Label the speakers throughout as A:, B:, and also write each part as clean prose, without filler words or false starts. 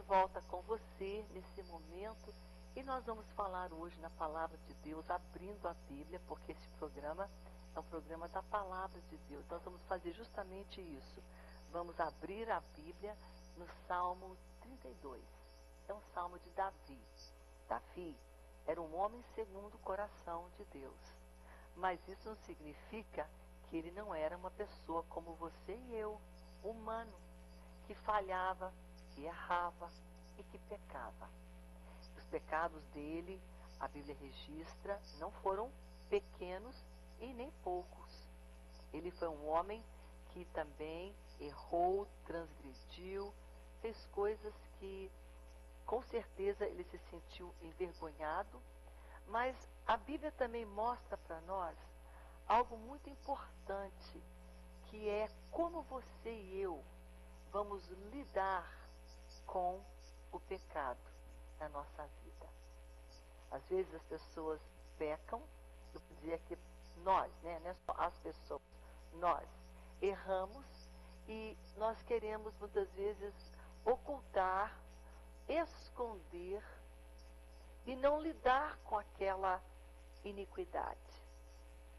A: volta com você nesse momento e nós vamos falar hoje na Palavra de Deus, abrindo a Bíblia, porque esse programa é um programa da Palavra de Deus. Nós vamos fazer justamente isso. Vamos abrir a Bíblia no Salmo 32. É um salmo de Davi. Davi era um homem segundo o coração de Deus. Mas isso não significa que ele não era uma pessoa como você e eu, humano, que falhava, que errava e que pecava. Os pecados dele, a Bíblia registra, não foram pequenos e nem poucos. Ele foi um homem que também errou, transgrediu, fez coisas que com certeza ele se sentiu envergonhado, mas a Bíblia também mostra para nós algo muito importante, que é como você e eu vamos lidar com o pecado na nossa vida. Às vezes as pessoas pecam, eu dizia que nós, né, não é só as pessoas, nós erramos e nós queremos muitas vezes ocultar, esconder e não lidar com aquela iniquidade.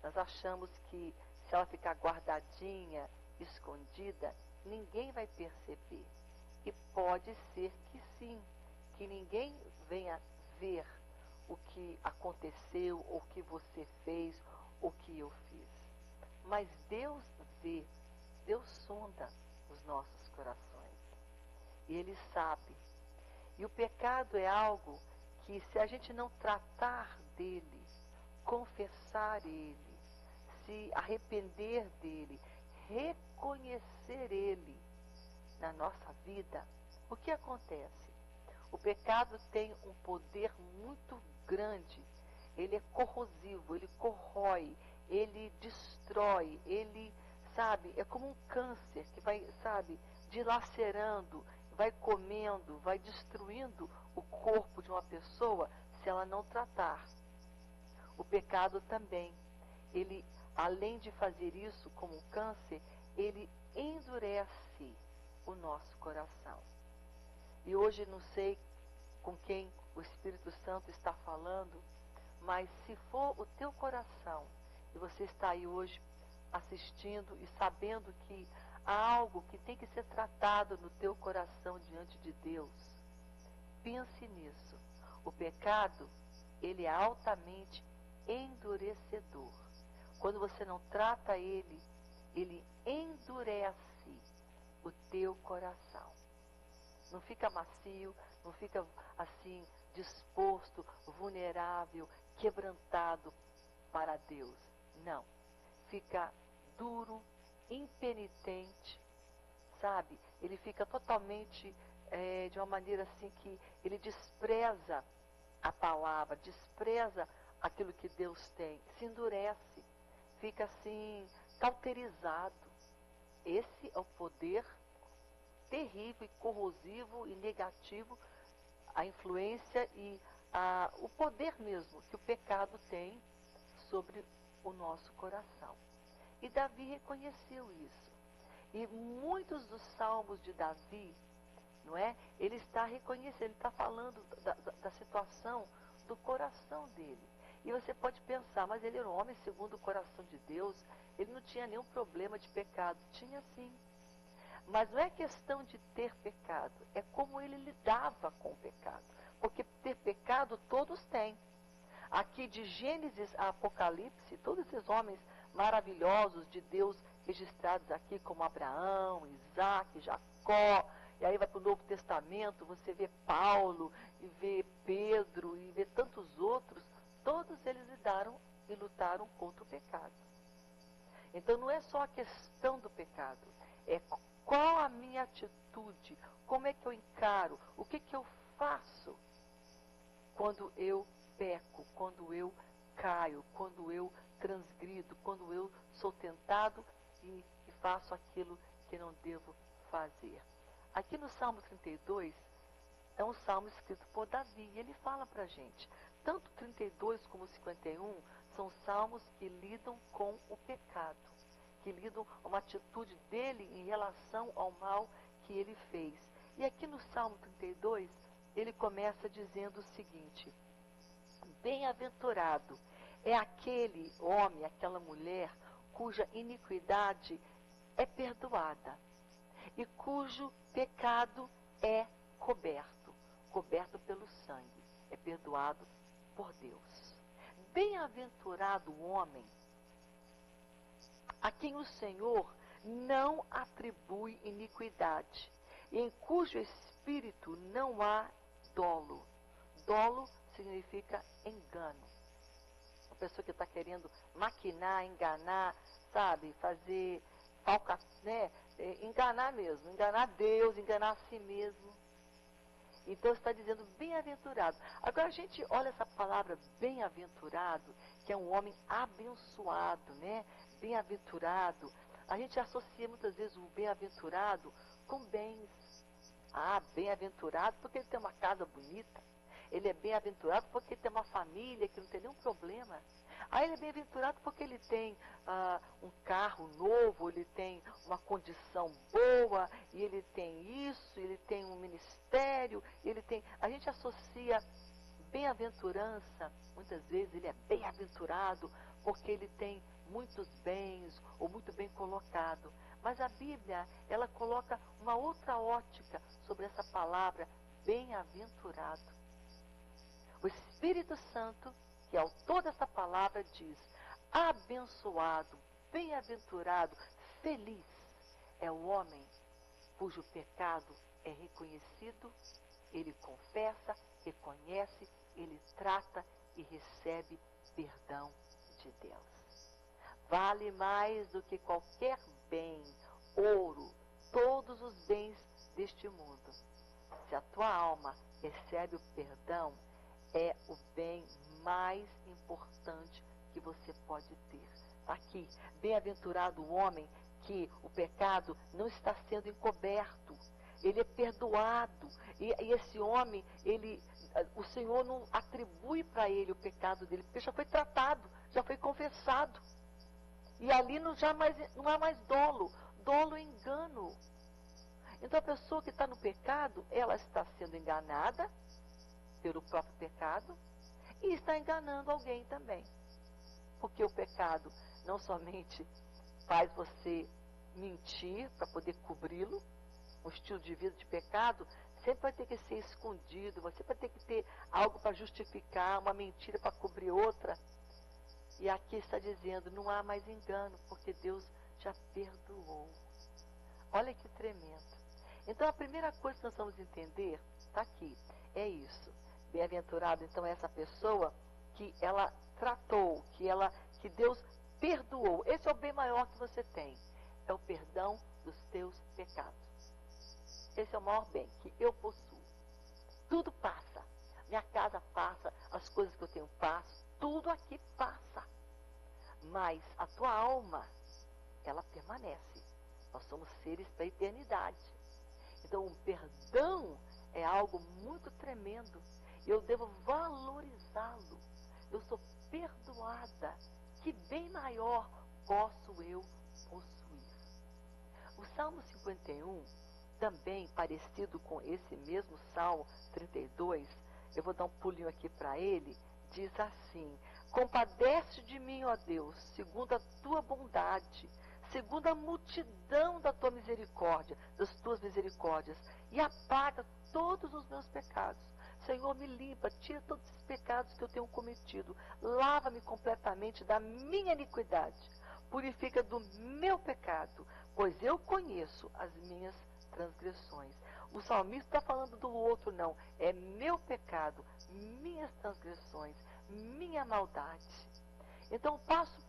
A: Nós achamos que se ela ficar guardadinha, escondida, ninguém vai perceber. E pode ser que sim, que ninguém venha ver o que aconteceu, o que você fez, o que eu fiz. Mas Deus vê, Deus sonda os nossos corações. E Ele sabe. E o pecado é algo que, se a gente não tratar dele, confessar ele, se arrepender dele, reconhecer ele na nossa vida, o que acontece? O pecado tem um poder muito grande. Ele é corrosivo, ele corrói, ele destrói, ele, sabe, é como um câncer que vai, sabe, dilacerando, vai comendo, vai destruindo o corpo de uma pessoa se ela não tratar. O pecado também, ele, além de fazer isso como um câncer, ele endurece o nosso coração. E hoje não sei com quem o Espírito Santo está falando, mas se for o teu coração, e você está aí hoje assistindo e sabendo que há algo que tem que ser tratado no teu coração diante de Deus, pense nisso. O pecado, ele é altamente endurecedor. Quando você não trata ele, ele endurece o teu coração. Não fica macio, não fica assim, disposto, vulnerável, quebrantado para Deus. Não. Fica duro, impenitente, sabe? Ele fica totalmente de uma maneira assim que ele despreza a palavra, despreza aquilo que Deus tem, se endurece, fica assim, cauterizado. Esse é o poder terrível e corrosivo e negativo, a influência e o poder mesmo que o pecado tem sobre o nosso coração. E Davi reconheceu isso. E muitos dos salmos de Davi, não é? Ele está reconhecendo, ele está falando da situação do coração dele. E você pode pensar, mas ele era um homem segundo o coração de Deus, ele não tinha nenhum problema de pecado. Tinha sim. Mas não é questão de ter pecado, é como ele lidava com o pecado. Porque ter pecado todos têm. Aqui de Gênesis a Apocalipse, todos esses homens maravilhosos de Deus registrados aqui, como Abraão, Isaac, Jacó, e aí vai para o Novo Testamento, você vê Paulo, e vê Pedro, e vê tantos outros, todos eles lidaram e lutaram contra o pecado. Então não é só a questão do pecado, é qual a minha atitude, como é que eu encaro, o que eu faço quando eu peco, quando eu caio, quando eu transgrido, quando eu sou tentado e faço aquilo que não devo fazer. Aqui no Salmo 32, é um salmo escrito por Davi, e ele fala para a gente, tanto 32 como 51 são salmos que lidam com o pecado, que lidam com uma atitude dele em relação ao mal que ele fez. E aqui no Salmo 32, ele começa dizendo o seguinte: bem-aventurado é aquele homem, aquela mulher, cuja iniquidade é perdoada e cujo pecado é coberto pelo sangue, é perdoado por Deus. Bem-aventurado o homem a quem o Senhor não atribui iniquidade, e em cujo espírito não há dolo. Dolo significa engano. A pessoa que está querendo maquinar, enganar, sabe, fazer falca, né? Enganar mesmo, enganar Deus, enganar a si mesmo. Então está dizendo bem-aventurado. Agora a gente olha essa palavra bem-aventurado, que é um homem abençoado, né? Bem-aventurado. A gente associa muitas vezes o bem-aventurado com bens. Ah, bem-aventurado porque ele tem uma casa bonita. Ele é bem-aventurado porque ele tem uma família que não tem nenhum problema. Ah, ele é bem-aventurado porque ele tem um carro novo, ele tem uma condição boa, e ele tem isso, ele tem um ministério, ele tem... A gente associa bem-aventurança, muitas vezes ele é bem-aventurado porque ele tem muitos bens, ou muito bem colocado. Mas a Bíblia, ela coloca uma outra ótica sobre essa palavra bem-aventurado. O Espírito Santo, que é autor dessa palavra, diz: abençoado, bem-aventurado, feliz é o homem cujo pecado é reconhecido, ele confessa, reconhece, ele trata e recebe perdão de Deus. Vale mais do que qualquer bem, ouro, todos os bens deste mundo. Se a tua alma recebe o perdão, é o bem mais importante que você pode ter. Aqui, bem-aventurado o homem que o pecado não está sendo encoberto. Ele é perdoado. E esse homem, o Senhor não atribui para ele o pecado dele, porque já foi tratado, já foi confessado. E ali não há mais dolo. Dolo é engano. Então a pessoa que está no pecado, ela está sendo enganada pelo próprio pecado e está enganando alguém também. Porque o pecado não somente faz você mentir para poder cobri-lo, um estilo de vida de pecado sempre vai ter que ser escondido, você vai ter que ter algo para justificar, uma mentira para cobrir outra. E aqui está dizendo, não há mais engano, porque Deus já perdoou. Olha que tremendo. Então a primeira coisa que nós vamos entender, está aqui, é isso. Bem-aventurado, então, é essa pessoa que ela tratou, que Deus perdoou. Esse é o bem maior que você tem. É o perdão dos teus pecados. Esse é o maior bem que eu possuo. Tudo passa. Minha casa passa, as coisas que eu tenho passam, tudo aqui passa. Mas a tua alma, ela permanece. Nós somos seres para a eternidade. Então, o perdão é algo muito tremendo. Eu devo valorizá-lo. Eu sou perdoada. Que bem maior posso eu possuir? O Salmo 51, também parecido com esse mesmo Salmo 32, eu vou dar um pulinho aqui para ele, diz assim: compadece de mim, ó Deus, segundo a tua bondade, segundo a multidão da tua misericórdia, das tuas misericórdias, e apaga todos os meus pecados. Senhor, me limpa, tira todos esses pecados que eu tenho cometido. Lava-me completamente da minha iniquidade. Purifica do meu pecado, pois eu conheço as minhas transgressões. O salmista está falando do outro, não. É meu pecado, minhas transgressões, minha maldade. Então,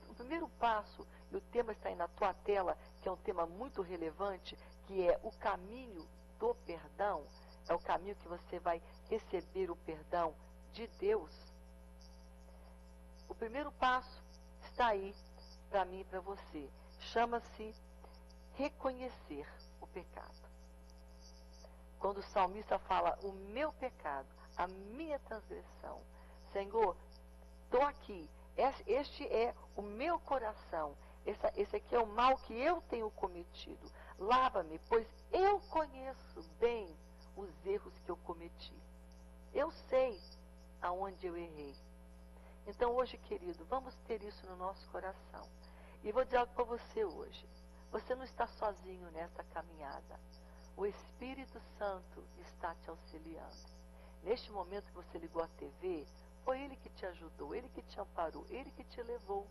A: o primeiro passo, e o tema está aí na tua tela, que é um tema muito relevante, que é o caminho do perdão. É o caminho que você vai receber o perdão de Deus. O primeiro passo está aí para mim e para você. Chama-se reconhecer o pecado. Quando o salmista fala o meu pecado, a minha transgressão, Senhor, estou aqui, este é o meu coração, esse aqui é o mal que eu tenho cometido. Lava-me, pois eu conheço bem os erros que eu cometi. Eu sei aonde eu errei. Então hoje, querido, vamos ter isso no nosso coração. E vou dizer algo para você hoje. Você não está sozinho nessa caminhada. O Espírito Santo está te auxiliando. Neste momento que você ligou a TV, foi Ele que te ajudou, Ele que te amparou, Ele que te levou.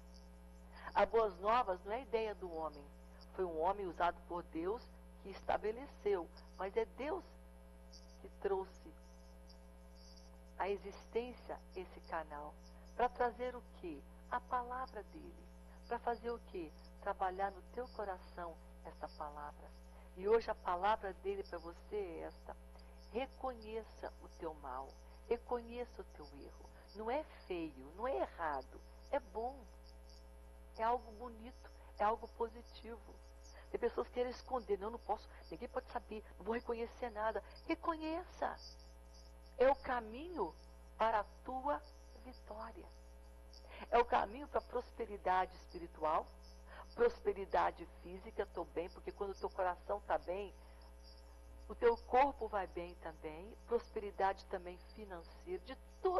A: A Boas Novas não é ideia do homem. Foi um homem usado por Deus que estabeleceu. Mas é Deus que trouxe à existência esse canal. Para trazer o quê? A palavra dele. Para fazer o quê? Trabalhar no teu coração essa palavra. E hoje a palavra dele para você é esta. Reconheça o teu mal. Reconheça o teu erro. Não é feio, não é errado. É bom. É algo bonito. É algo positivo. Tem pessoas que querem esconder. Não posso. Ninguém pode saber. Não vou reconhecer nada. Reconheça. É o caminho para a tua vitória. É o caminho para a prosperidade espiritual, prosperidade física, estou bem, porque quando o teu coração está bem, o teu corpo vai bem também, prosperidade também financeira,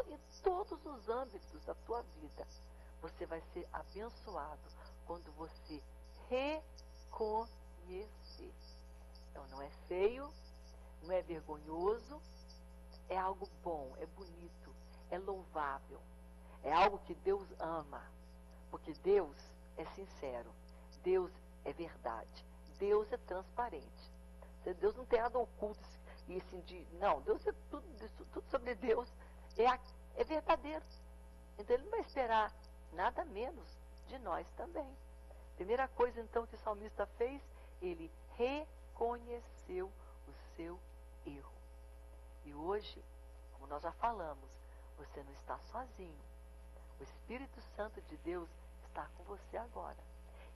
A: em todos os âmbitos da tua vida. Você vai ser abençoado quando você reconhecer. Então não é feio, não é vergonhoso, é algo bom, é bonito, é louvável. É algo que Deus ama, porque Deus é sincero, Deus é verdade, Deus é transparente. Deus não tem nada oculto e assim não, Deus é tudo sobre Deus é verdadeiro. Então Ele não vai esperar nada menos de nós também. Primeira coisa então que o salmista fez, ele reconheceu o seu erro. E hoje, como nós já falamos, você não está sozinho. O Espírito Santo de Deus está com você agora.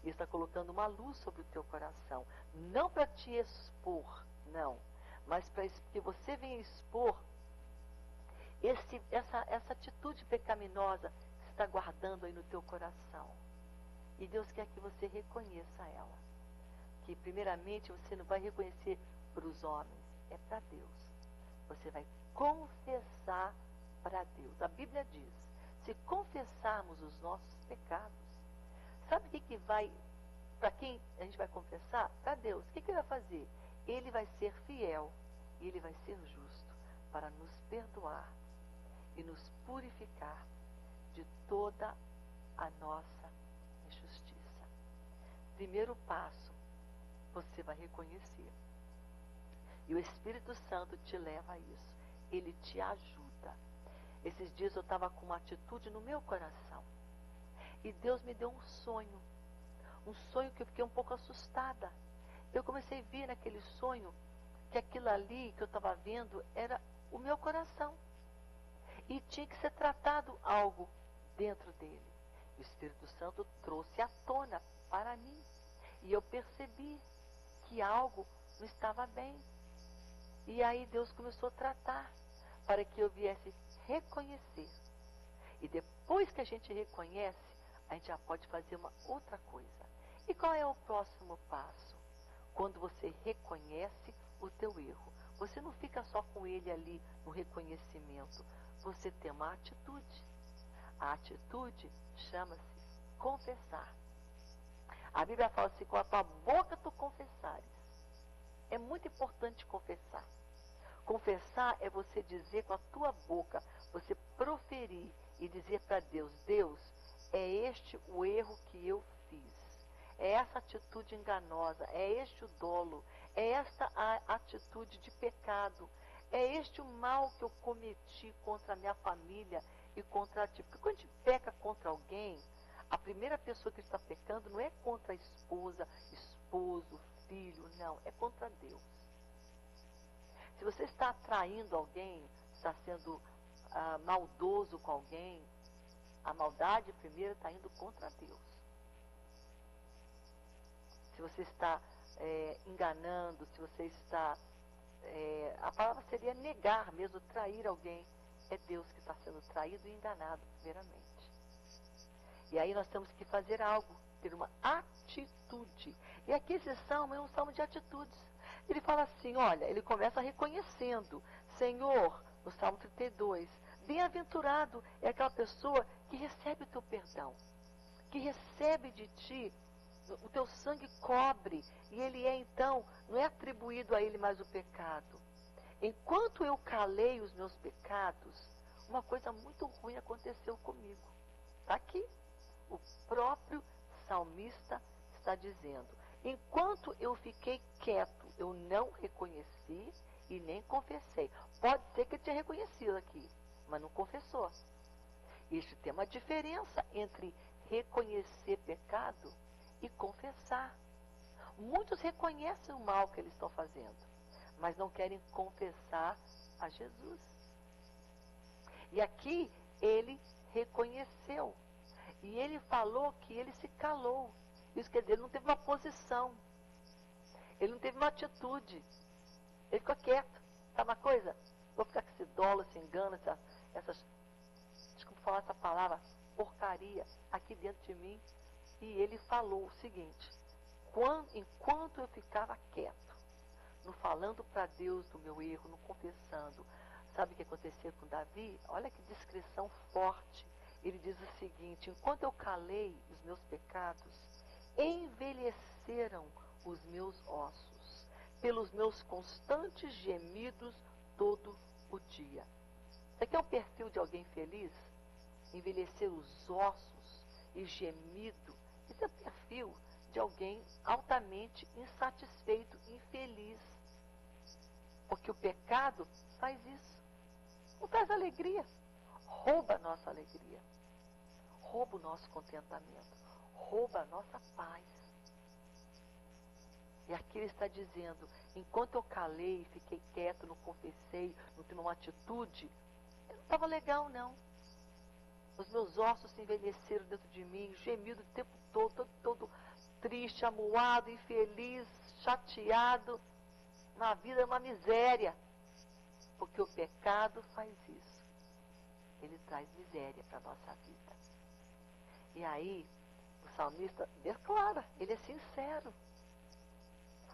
A: E está colocando uma luz sobre o teu coração. Não para te expor, não. Mas para que você venha expor essa atitude pecaminosa que está guardando aí no teu coração. E Deus quer que você reconheça ela. Que primeiramente você não vai reconhecer para os homens, é para Deus. Você vai confessar para Deus. A Bíblia diz, se confessarmos os nossos pecados, sabe o que vai, para quem a gente vai confessar? Para Deus. O que Ele vai fazer? Ele vai ser fiel e Ele vai ser justo para nos perdoar e nos purificar de toda a nossa injustiça. Primeiro passo, você vai reconhecer. E o Espírito Santo te leva a isso. Ele te ajuda. Esses dias eu estava com uma atitude no meu coração. E Deus me deu um sonho. Um sonho que eu fiquei um pouco assustada. Eu comecei a ver naquele sonho que aquilo ali que eu estava vendo era o meu coração. E tinha que ser tratado algo dentro dele. O Espírito Santo trouxe à tona para mim. E eu percebi que algo não estava bem. E aí Deus começou a tratar para que eu viesse reconhecer. E depois que a gente reconhece, a gente já pode fazer uma outra coisa. E qual é o próximo passo? Quando você reconhece o teu erro. Você não fica só com ele ali no reconhecimento. Você tem uma atitude. A atitude chama-se confessar. A Bíblia fala assim, com a tua boca tu confessares. É muito importante confessar. Confessar é você dizer com a tua boca, você proferir e dizer para Deus, Deus, é este o erro que eu fiz. É essa atitude enganosa, é este o dolo, é esta a atitude de pecado, é este o mal que eu cometi contra a minha família e contra ti. Porque quando a gente peca contra alguém, a primeira pessoa que está pecando não é contra a esposa, esposo, filho, não, é contra Deus. Se você está atraindo alguém, está sendo maldoso com alguém, a maldade primeiro está indo contra Deus. Se você está enganando, se você está... a palavra seria negar mesmo, trair alguém. É Deus que está sendo traído e enganado primeiramente. E aí nós temos que fazer algo, ter uma atitude. E aqui esse salmo é um salmo de atitudes. Ele fala assim, olha, ele começa reconhecendo, Senhor, no Salmo 32, bem-aventurado é aquela pessoa que recebe o teu perdão, que recebe de ti, o teu sangue cobre, e ele é então, não é atribuído a ele mais o pecado. Enquanto eu calei os meus pecados, uma coisa muito ruim aconteceu comigo. Está aqui. O próprio salmista está dizendo, enquanto eu fiquei quieto, eu não reconheci e nem confessei. Pode ser que ele tenha reconhecido aqui, mas não confessou. Isso tem uma diferença entre reconhecer pecado e confessar. Muitos reconhecem o mal que eles estão fazendo, mas não querem confessar a Jesus. E aqui ele reconheceu. E ele falou que ele se calou. Isso quer dizer, ele não teve uma posição. Ele não teve uma atitude. Ele ficou quieto. Sabe uma coisa? Vou ficar com esse dolo, esse engano, desculpa falar essa palavra, porcaria, aqui dentro de mim. E ele falou o seguinte, enquanto eu ficava quieto, não falando para Deus do meu erro, não confessando, sabe o que aconteceu com Davi? Olha que descrição forte. Ele diz o seguinte, enquanto eu calei os meus pecados, envelheceram os meus ossos, pelos meus constantes gemidos todo o dia. Isso aqui é um perfil de alguém feliz? Envelhecer os ossos e gemido. Isso é o perfil de alguém altamente insatisfeito, infeliz. Porque o pecado faz isso. Não traz alegria. Rouba a nossa alegria. Rouba o nosso contentamento. Rouba a nossa paz. E aqui ele está dizendo, enquanto eu calei, fiquei quieto, não confessei, não tive uma atitude, eu não estava legal, não. Os meus ossos se envelheceram dentro de mim, gemido o tempo todo triste, amuado, infeliz, chateado. Na vida é uma miséria. Porque o pecado faz isso. Ele traz miséria para a nossa vida. E aí, o salmista declara, ele é sincero.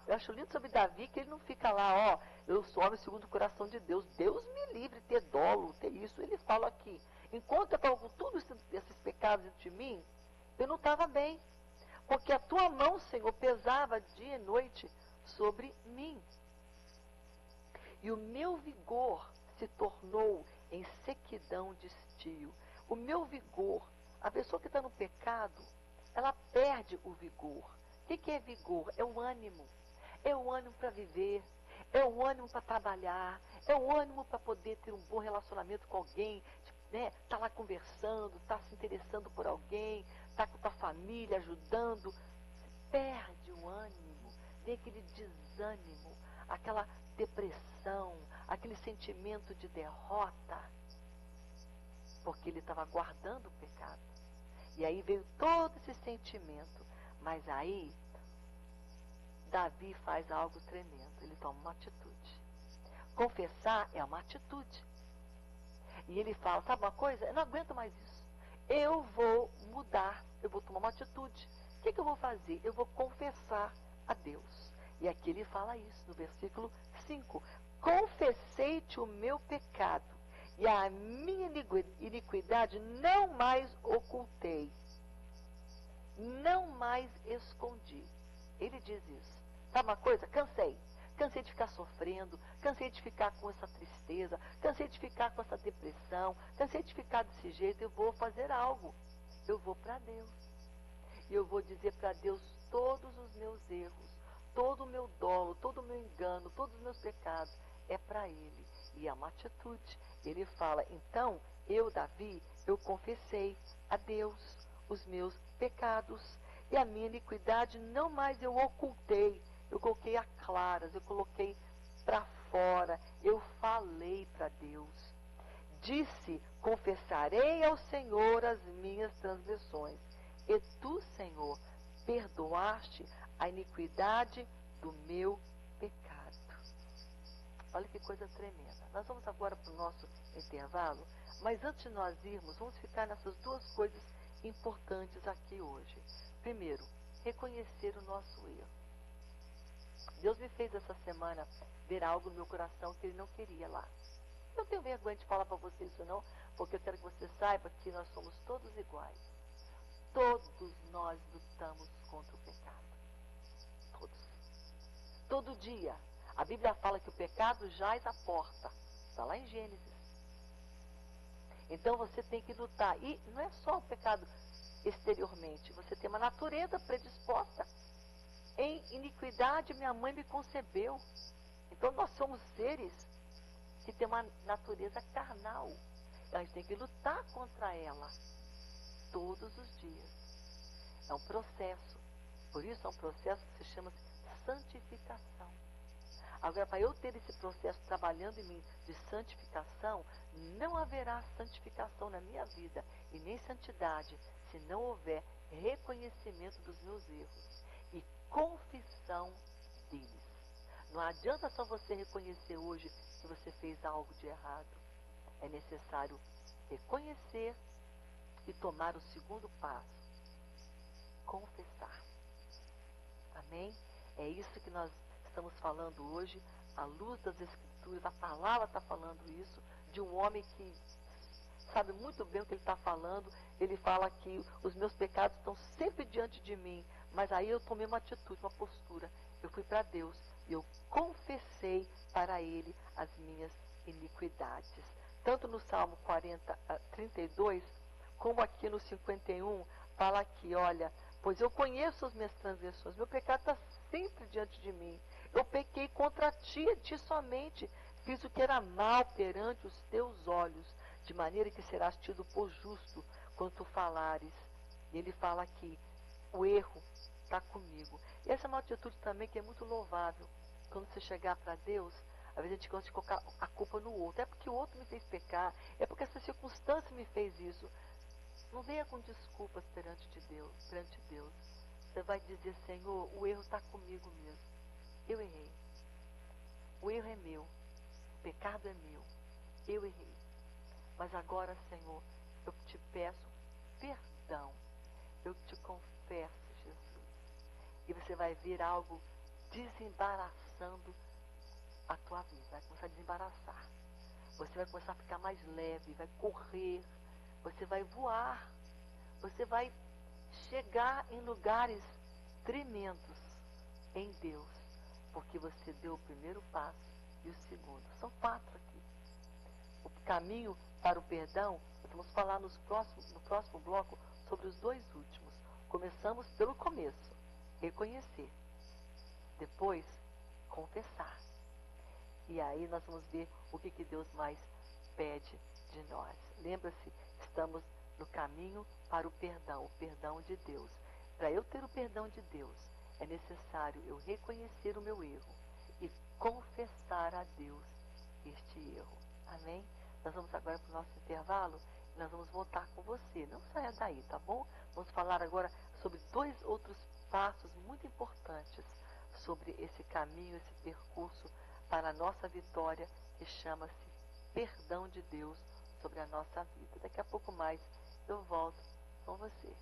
A: Eu acho lindo sobre Davi que ele não fica lá, eu sou homem segundo o coração de Deus. Deus me livre de ter dolo, ter isso. Ele fala aqui, enquanto eu estava com todos esses pecados dentro de mim, eu não estava bem. Porque a tua mão, Senhor, pesava dia e noite sobre mim. E o meu vigor se tornou em sequidão de estio. O meu vigor, a pessoa que está no pecado, ela perde o vigor. O que é vigor? É o ânimo. É o ânimo para viver. É o ânimo para trabalhar. É o ânimo para poder ter um bom relacionamento com alguém. Né? Tá lá conversando, tá se interessando por alguém, tá com a tua família ajudando. Você perde o ânimo. Vem aquele desânimo, aquela depressão, aquele sentimento de derrota, porque ele estava guardando o pecado. E aí veio todo esse sentimento. Mas aí, Davi faz algo tremendo. Ele toma uma atitude. Confessar é uma atitude. E ele fala, sabe uma coisa? Eu não aguento mais isso. Eu vou mudar. Eu vou tomar uma atitude. O que eu vou fazer? Eu vou confessar a Deus. E aqui ele fala isso, no versículo 5. Confessei-te o meu pecado, e a minha iniquidade não mais ocultei, não mais escondi. Ele diz isso. Sabe uma coisa? Cansei. Cansei de ficar sofrendo, cansei de ficar com essa tristeza, cansei de ficar com essa depressão, cansei de ficar desse jeito. Eu vou fazer algo. Eu vou para Deus. E eu vou dizer para Deus todos os meus erros, todo o meu dolo, todo o meu engano, todos os meus pecados. É para Ele. E é uma atitude. Ele fala, então, eu, Davi, eu confessei a Deus os meus pecados. E a minha iniquidade não mais eu ocultei. Eu coloquei a claras, eu coloquei para fora. Eu falei para Deus. Disse, confessarei ao Senhor as minhas transgressões. E tu, Senhor, perdoaste a iniquidade do meu pecado. Olha que coisa tremenda. Nós vamos agora para o nosso intervalo, mas antes de nós irmos, vamos ficar nessas duas coisas importantes aqui hoje. Primeiro, reconhecer o nosso erro. Deus me fez essa semana ver algo no meu coração que Ele não queria lá. Não tenho vergonha de falar para você isso não, porque eu quero que você saiba que nós somos todos iguais. Todos nós lutamos contra o pecado. Todos. Todo dia. A Bíblia fala que o pecado jaz à porta. Está lá em Gênesis. Então você tem que lutar. E não é só o pecado exteriormente. Você tem uma natureza predisposta. Em iniquidade minha mãe me concebeu. Então nós somos seres que têm uma natureza carnal. A gente tem que lutar contra ela todos os dias. É um processo. Por isso é um processo que se chama santificação. Agora, para eu ter esse processo trabalhando em mim de santificação, não haverá santificação na minha vida e nem santidade se não houver reconhecimento dos meus erros e confissão deles. Não adianta só você reconhecer hoje que você fez algo de errado. É necessário reconhecer e tomar o segundo passo. Confessar. Amém? É isso que nós estamos falando hoje, à luz das Escrituras. A palavra está falando isso, de um homem que sabe muito bem o que ele está falando. Ele fala que os meus pecados estão sempre diante de mim, mas aí eu tomei uma atitude, uma postura. Eu fui para Deus e eu confessei para Ele as minhas iniquidades. Tanto no Salmo 32, como aqui no 51, fala aqui, olha, pois eu conheço as minhas transgressões, meu pecado está sempre diante de mim. Eu pequei contra ti, a ti somente, fiz o que era mal perante os teus olhos, de maneira que serás tido por justo quando tu falares. E ele fala aqui, o erro está comigo. E essa é uma atitude também que é muito louvável. Quando você chegar para Deus, às vezes a gente gosta de colocar a culpa no outro. É porque o outro me fez pecar, é porque essa circunstância me fez isso. Não venha com desculpas perante Deus. Você vai dizer, Senhor, o erro está comigo mesmo. Eu errei. O erro é meu. O pecado é meu. Eu errei. Mas agora, Senhor, eu te peço perdão. Eu te confesso, Jesus. E você vai ver algo desembaraçando a tua vida. Vai começar a desembaraçar. Você vai começar a ficar mais leve, vai correr. Você vai voar. Você vai chegar em lugares tremendos em Deus. Porque você deu o primeiro passo e o segundo. São 4 aqui. O caminho para o perdão, nós vamos falar no próximo bloco sobre os 2 últimos. Começamos pelo começo, reconhecer. Depois, confessar. E aí nós vamos ver o que Deus mais pede de nós. Lembra-se, estamos no caminho para o perdão de Deus. Para eu ter o perdão de Deus, é necessário eu reconhecer o meu erro e confessar a Deus este erro. Amém? Nós vamos agora para o nosso intervalo e nós vamos voltar com você. Não saia daí, tá bom? Vamos falar agora sobre 2 outros passos muito importantes sobre esse caminho, esse percurso para a nossa vitória, que chama-se perdão de Deus sobre a nossa vida. Daqui a pouco mais eu volto com você.